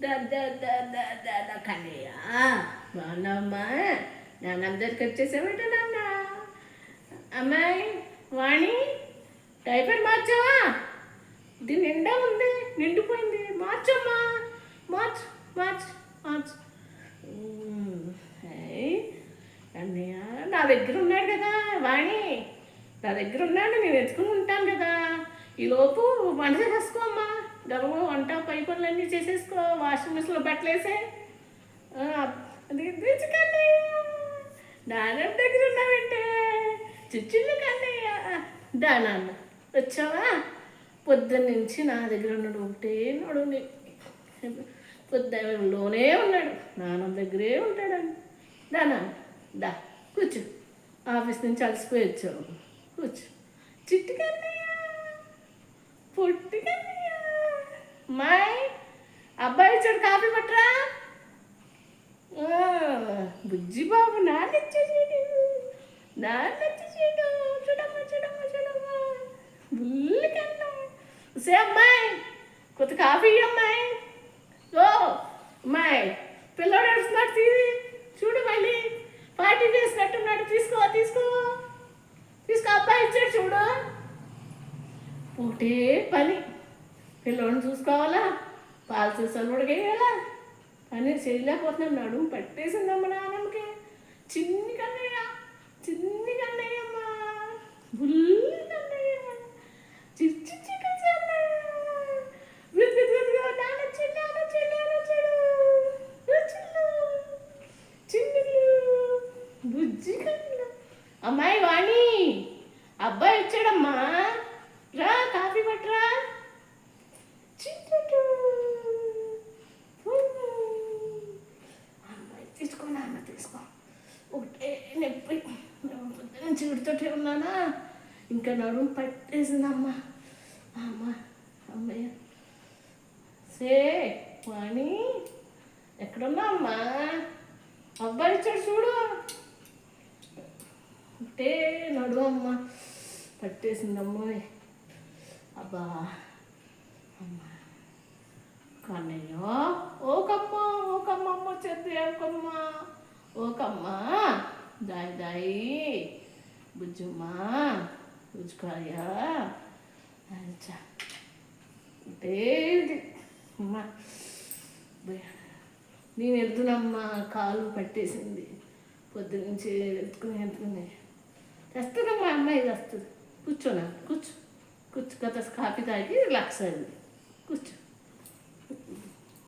దా దా దా దా దా దా కన్నయ్య బాగున్నావమ్మా? నాన్న దగ్గరికి వచ్చేసామట నాన్న. అమ్మాయి వాణి, డైపర్ మార్చావా? ఇది నిండా ఉంది, నిండిపోయింది. మార్చమ్మా, మార్చు మార్చు మార్చు. అన్నయ్య నా దగ్గర ఉన్నాడు కదా వాణి, నా దగ్గర ఉన్నాడు, నేను ఎత్తుకుని ఉంటాను కదా. ఈలోపు వంట చేసేసుకోమ్మా, గర్వ వంట పై పనులన్నీ చేసేసుకో. వాషింగ్ మిషన్లో బట్టలేసే అది కన్నయ్య. నాన్న దగ్గర ఉన్నావంటే చిచ్చుళ్ళు కన్నయ్య. దా నాన్న వచ్చావా? పొద్దున్న నుంచి నా దగ్గర ఉన్నాడు, ఒకటే నడు, పొద్దులోనే ఉన్నాడు, నాన్న దగ్గరే ఉంటాడండి. దా నాన్న దా కూర్చో, ఆఫీస్ నుంచి అలసిపోయి వచ్చావు, కూర్చో. చిట్టు కన్నయ్య, పొట్టి కన్నయ్య. మాయ్ అబ్బాయి వచ్చాడు, కాఫీ పట్టరా. బుజ్జి బాబు నాన్న వచ్చేసాడు, నాన్న వచ్చేసాడు. చూడమ్మా చూడమ్మా చూడమ్మా, బుల్లి కన్నా. సే అమ్మాయి కొత్త కాఫీ అమ్మాయి. ఓ అమ్మాయి, పిల్లడు నడుస్తున్నాడు, తీసి చూడు, మళ్ళీ పార్టీ చేసినట్టున్నాడు. తీసుకో తీసుకో తీసుకో, అబ్బాయి ఇచ్చాడు చూడు. ఒకటే పని, పిల్లోడిని చూసుకోవాలా, పాలు సీసాలు ఉడకేయాలా, పని చేయలేకపోతున్నాను. నడుము పట్టేసిందమ్మ నాన్నమ్మకి. చిన్ని కన్నయ్య, చిన్ని కన్నయ్యమ్మా, బుల్లి కన్నయ్య, చిచ్చి చిక్కి కన్నయ్య. నాన్న చిన్న చిన్నులు బుజ్జి కన్న. అమ్మాయి వాణి, అబ్బాయి వచ్చాడమ్మా, రా కాఫీ పట్టరా. చిట్టు అమ్మాయి తీసుకో, నాన్న తీసుకో. ఒకటే నొప్పి, పొద్దున నుంచి విడితోటే ఉన్నానా, ఇంకా నడుము పట్టేసిందమ్మా. అమ్మ అమ్మయ్య. సే వాణి, ఎక్కడున్నా అమ్మా? అబ్బాయి ఇచ్చాడు చూడు. ఒకటే నడుము అమ్మ పట్టేసిందమ్మా. అబ్బా అమ్మ కన్నయ్య, ఓకమ్మ ఓకమ్మ, అమ్మ చెద్దు ఓకమ్మ, ఓకమ్మ దాయి దాయి, బుజ్జమ్మ బుజ్జుకాయ. అంటే అమ్మ నేను ఎద్దునమ్మా, కాలు పట్టేసింది, పొద్దునుంచి ఎత్తుకుని తెస్తుందమ్మా. అమ్మాయి తెస్తుంది. కూర్చోనా, కూర్చో కూర్చో, గత కాఫీ తాగి రిలాక్స్ అయింది, కూర్చో.